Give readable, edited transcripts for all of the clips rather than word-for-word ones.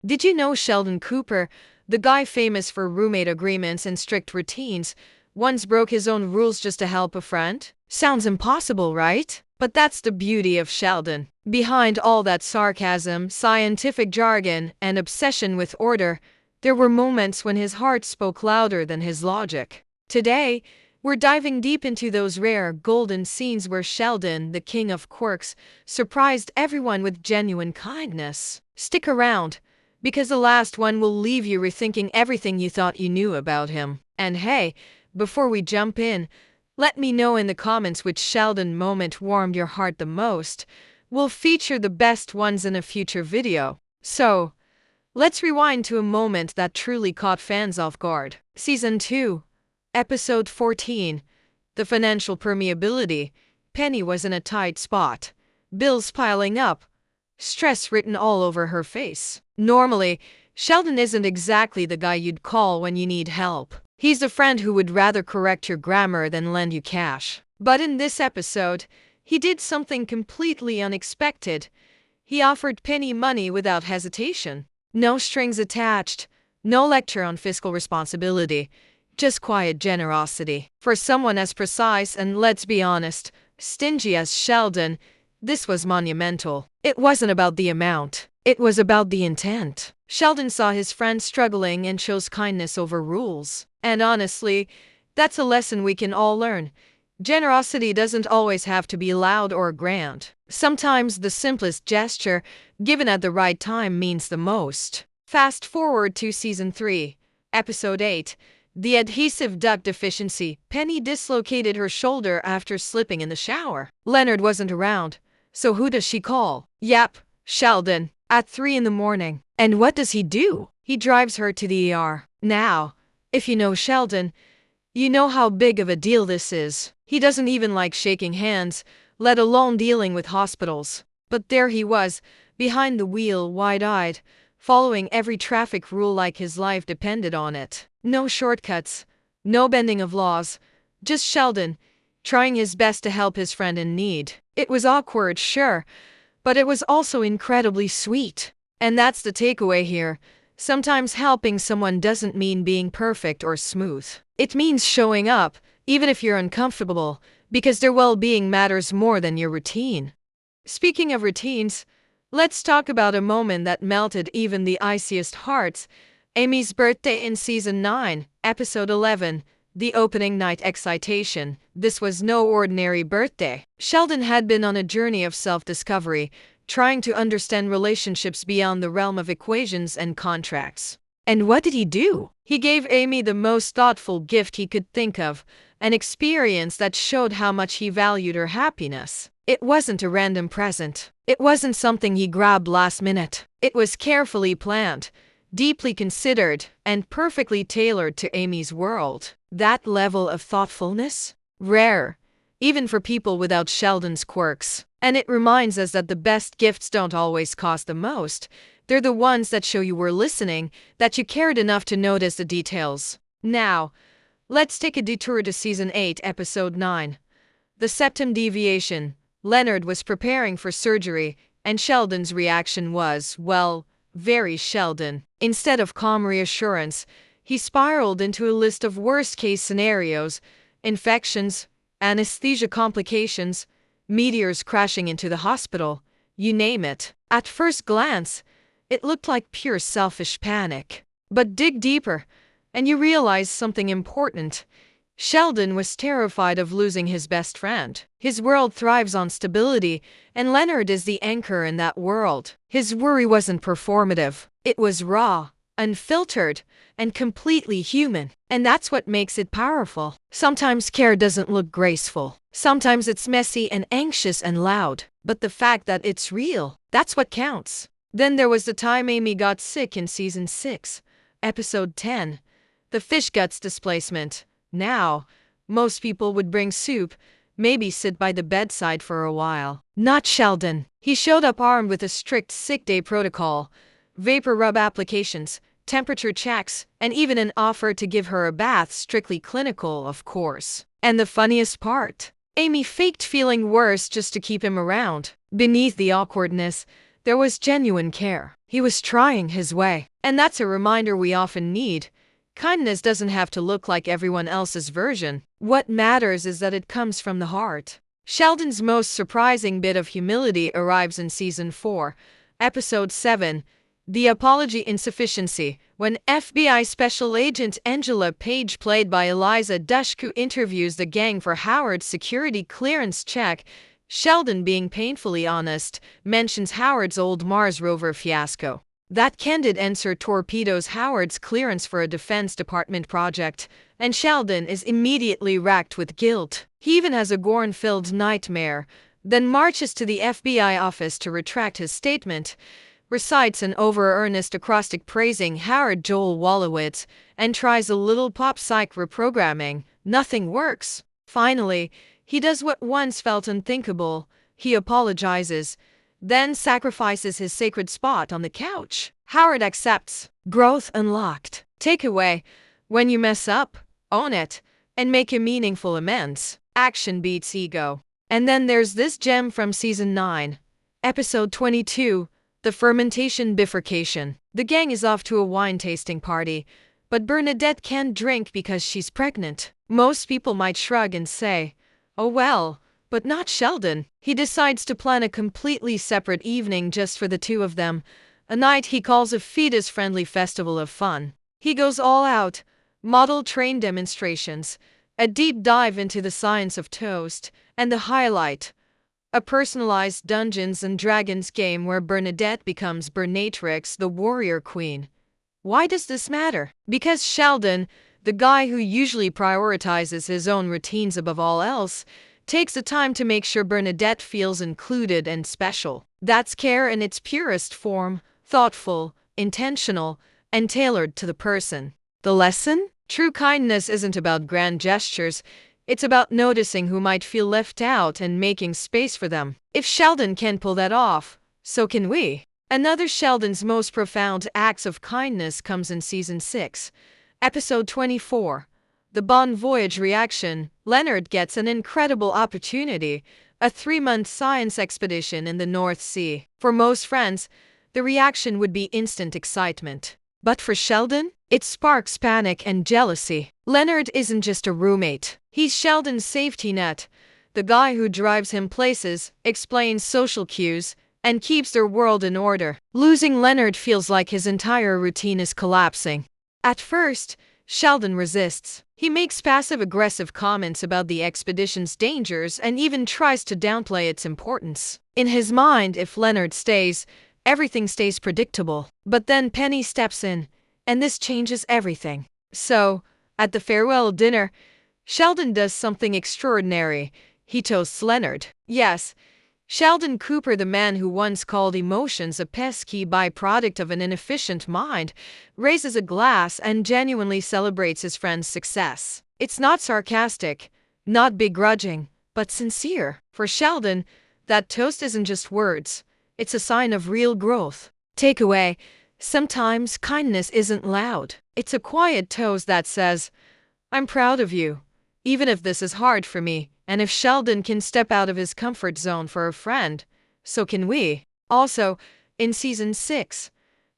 Did you know Sheldon Cooper, the guy famous for roommate agreements and strict routines, once broke his own rules just to help a friend? Sounds impossible, right? But that's the beauty of Sheldon. Behind all that sarcasm, scientific jargon, and obsession with order, there were moments when his heart spoke louder than his logic. Today, we're diving deep into those rare, golden scenes where Sheldon, the king of quirks, surprised everyone with genuine kindness. Stick around, because the last one will leave you rethinking everything you thought you knew about him. And hey, before we jump in, let me know in the comments which Sheldon moment warmed your heart the most. We'll feature the best ones in a future video. So, let's rewind to a moment that truly caught fans off guard. Season 2, Episode 14, The Financial Permeability. Penny was in a tight spot. Bills piling up. Stress written all over her face. Normally, Sheldon isn't exactly the guy you'd call when you need help. He's the friend who would rather correct your grammar than lend you cash. But in this episode, he did something completely unexpected. He offered Penny money without hesitation. No strings attached, no lecture on fiscal responsibility, just quiet generosity. For someone as precise and, let's be honest, stingy as Sheldon, this was monumental. It wasn't about the amount. It was about the intent. Sheldon saw his friend struggling and chose kindness over rules. And honestly, that's a lesson we can all learn. Generosity doesn't always have to be loud or grand. Sometimes the simplest gesture, given at the right time, means the most. Fast forward to Season 3, Episode 8, The Adhesive Duct Deficiency. Penny dislocated her shoulder after slipping in the shower. Leonard wasn't around, so who does she call? Yep, Sheldon, at 3 in the morning. And what does he do? He drives her to the ER. Now, if you know Sheldon, you know how big of a deal this is. He doesn't even like shaking hands, let alone dealing with hospitals. But there he was, behind the wheel, wide-eyed, following every traffic rule like his life depended on it. No shortcuts, no bending of laws, just Sheldon, trying his best to help his friend in need. It was awkward, sure, but it was also incredibly sweet. And that's the takeaway here. Sometimes helping someone doesn't mean being perfect or smooth. It means showing up, even if you're uncomfortable, because their well-being matters more than your routine. Speaking of routines, let's talk about a moment that melted even the iciest hearts. Amy's birthday in Season 9, Episode 11, The Opening Night Excitation. This was no ordinary birthday. Sheldon had been on a journey of self-discovery, trying to understand relationships beyond the realm of equations and contracts. And what did he do? He gave Amy the most thoughtful gift he could think of, an experience that showed how much he valued her happiness. It wasn't a random present. It wasn't something he grabbed last minute. It was carefully planned, deeply considered, and perfectly tailored to Amy's world. That level of thoughtfulness? Rare, even for people without Sheldon's quirks. And it reminds us that the best gifts don't always cost the most. They're the ones that show you were listening, that you cared enough to notice the details. Now, let's take a detour to Season 8, Episode 9. The Septum Deviation. Leonard was preparing for surgery, and Sheldon's reaction was, well, very Sheldon. Instead of calm reassurance, he spiraled into a list of worst-case scenarios: infections, anesthesia complications, meteors crashing into the hospital, you name it. At first glance, it looked like pure selfish panic. But dig deeper, and you realize something important. Sheldon was terrified of losing his best friend. His world thrives on stability, and Leonard is the anchor in that world. His worry wasn't performative. It was raw, unfiltered, and completely human. And that's what makes it powerful. Sometimes care doesn't look graceful. Sometimes it's messy and anxious and loud. But the fact that it's real, that's what counts. Then there was the time Amy got sick in Season 6, Episode 10, The Fish Guts Displacement. Now, most people would bring soup, maybe sit by the bedside for a while. Not Sheldon. He showed up armed with a strict sick day protocol, vapor rub applications, temperature checks, and even an offer to give her a bath, strictly clinical, of course. And the funniest part? Amy faked feeling worse just to keep him around. Beneath the awkwardness, There was genuine care. He was trying his way. And that's a reminder we often need. Kindness doesn't have to look like everyone else's version. What matters is that it comes from the heart. Sheldon's most surprising bit of humility arrives in Season 4, Episode 7, The Apology Insufficiency, when FBI Special Agent Angela Page, played by Eliza Dushku, interviews the gang for Howard's security clearance check. Sheldon, being painfully honest, mentions Howard's old Mars rover fiasco. That candid answer torpedoes Howard's clearance for a Defense Department project, and Sheldon is immediately racked with guilt. He even has a Gorn-filled nightmare, then marches to the FBI office to retract his statement, recites an over-earnest acrostic praising Howard Joel Wolowitz, and tries a little pop-psych reprogramming. Nothing works. Finally, he does what once felt unthinkable. He apologizes, then sacrifices his sacred spot on the couch. Howard accepts. Growth unlocked. Takeaway: when you mess up, own it, and make a meaningful amends. Action beats ego. And then there's this gem from Season 9, Episode 22, The Fermentation Bifurcation. The gang is off to a wine tasting party, but Bernadette can't drink because she's pregnant. Most people might shrug and say, oh well, but not Sheldon. He decides to plan a completely separate evening just for the two of them, a night he calls a fetus-friendly festival of fun. He goes all out: model train demonstrations, a deep dive into the science of toast, and the highlight, a personalized Dungeons and Dragons game where Bernadette becomes Bernatrix, the warrior queen. Why does this matter? Because Sheldon, the guy who usually prioritizes his own routines above all else, takes the time to make sure Bernadette feels included and special. That's care in its purest form: thoughtful, intentional, and tailored to the person. The lesson? True kindness isn't about grand gestures. It's about noticing who might feel left out and making space for them. If Sheldon can pull that off, so can we. Another Sheldon's most profound acts of kindness comes in Season 6, Episode 24, The Bon Voyage Reaction. Leonard gets an incredible opportunity: a 3-month science expedition in the North Sea. For most friends, the reaction would be instant excitement. But for Sheldon, it sparks panic and jealousy. Leonard isn't just a roommate. He's Sheldon's safety net, the guy who drives him places, explains social cues, and keeps their world in order. Losing Leonard feels like his entire routine is collapsing. At first, Sheldon resists. He makes passive-aggressive comments about the expedition's dangers and even tries to downplay its importance. In his mind, if Leonard stays, everything stays predictable. But then Penny steps in, and this changes everything. So, at the farewell dinner, Sheldon does something extraordinary. He toasts Leonard. Yes, Sheldon Cooper, the man who once called emotions a pesky byproduct of an inefficient mind, raises a glass and genuinely celebrates his friend's success. It's not sarcastic, not begrudging, but sincere. For Sheldon, that toast isn't just words. It's a sign of real growth. Takeaway: sometimes kindness isn't loud. It's a quiet toast that says, I'm proud of you, even if this is hard for me. And if Sheldon can step out of his comfort zone for a friend, so can we. Also, in Season 6,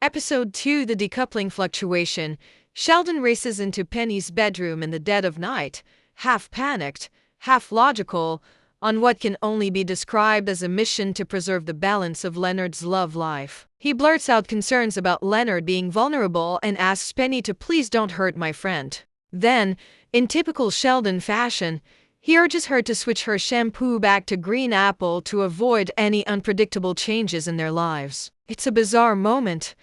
Episode 2, The Decoupling Fluctuation, Sheldon races into Penny's bedroom in the dead of night, half panicked, half logical, on what can only be described as a mission to preserve the balance of Leonard's love life. He blurts out concerns about Leonard being vulnerable and asks Penny to please don't hurt my friend. Then, in typical Sheldon fashion, he urges her to switch her shampoo back to green apple to avoid any unpredictable changes in their lives. It's a bizarre moment,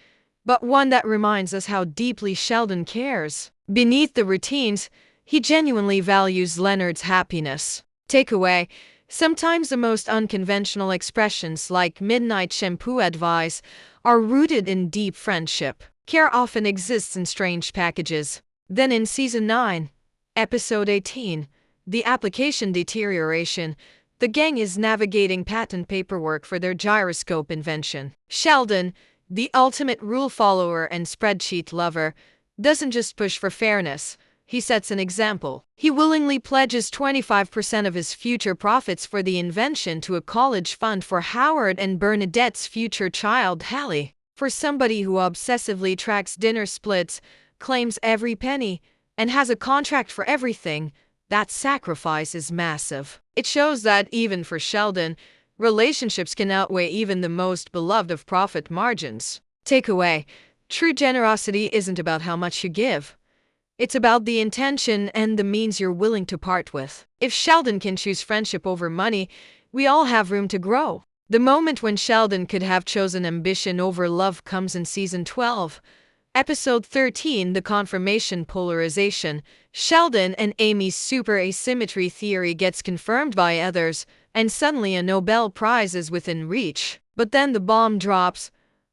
but one that reminds us how deeply Sheldon cares. Beneath the routines, he genuinely values Leonard's happiness. Takeaway: sometimes the most unconventional expressions, like midnight shampoo advice, are rooted in deep friendship. Care often exists in strange packages. Then in Season 9, Episode 18, The Application Deterioration, the gang is navigating patent paperwork for their gyroscope invention. Sheldon, the ultimate rule follower and spreadsheet lover, doesn't just push for fairness. he sets an example. He willingly pledges 25% of his future profits for the invention to a college fund for Howard and Bernadette's future child, Hallie. For somebody who obsessively tracks dinner splits, claims every penny, and has a contract for everything, that sacrifice is massive. It shows that even for Sheldon, relationships can outweigh even the most beloved of profit margins. Takeaway: true generosity isn't about how much you give. It's about the intention and the means you're willing to part with. If Sheldon can choose friendship over money, we all have room to grow. The moment when Sheldon could have chosen ambition over love comes in season 12. Episode 13, The Confirmation Polarization. Sheldon and Amy's super asymmetry theory gets confirmed by others, and suddenly a Nobel Prize is within reach. But then the bomb drops.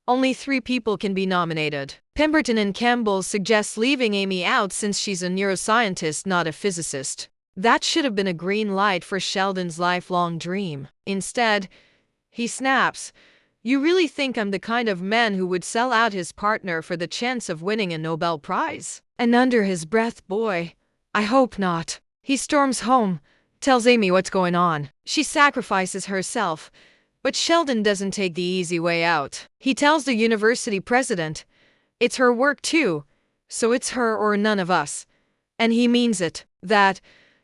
Only 3 people can be nominated. Pemberton and Campbell suggests leaving Amy out since she's a neuroscientist, not a physicist. That should have been a green light for Sheldon's lifelong dream. Instead, he snaps, "You really think I'm the kind of man who would sell out his partner for the chance of winning a Nobel Prize?" And under his breath, "Boy, I hope not." He storms home, tells Amy what's going on. She sacrifices herself, but Sheldon doesn't take the easy way out. He tells the university president, "It's her work too, so it's her or none of us." And he means it. That,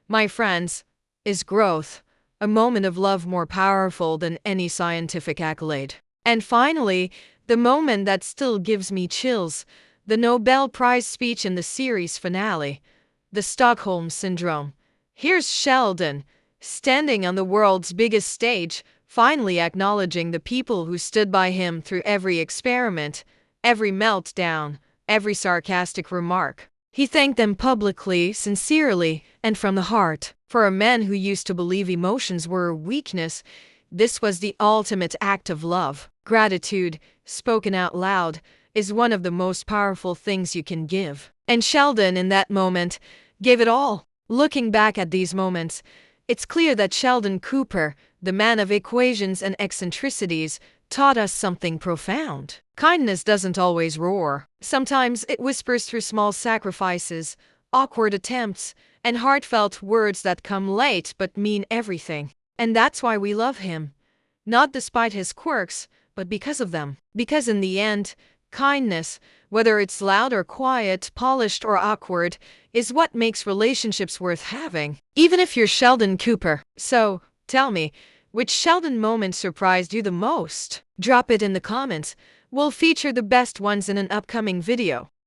my friends, is growth, a moment of love more powerful than any scientific accolade. And finally, the moment that still gives me chills, the Nobel Prize speech in the series finale, the Stockholm Syndrome. Here's Sheldon, standing on the world's biggest stage, finally acknowledging the people who stood by him through every experiment, every meltdown, every sarcastic remark. He thanked them publicly, sincerely, and from the heart. For a man who used to believe emotions were a weakness, this was the ultimate act of love. Gratitude, spoken out loud, is one of the most powerful things you can give. And Sheldon, in that moment, gave it all. Looking back at these moments, it's clear that Sheldon Cooper, the man of equations and eccentricities, taught us something profound. Kindness doesn't always roar. Sometimes it whispers through small sacrifices, awkward attempts, and heartfelt words that come late but mean everything. And that's why we love him. Not despite his quirks, but because of them. Because in the end, kindness, whether it's loud or quiet, polished or awkward, is what makes relationships worth having. Even if you're Sheldon Cooper. So, tell me, which Sheldon moment surprised you the most? Drop it in the comments. We'll feature the best ones in an upcoming video.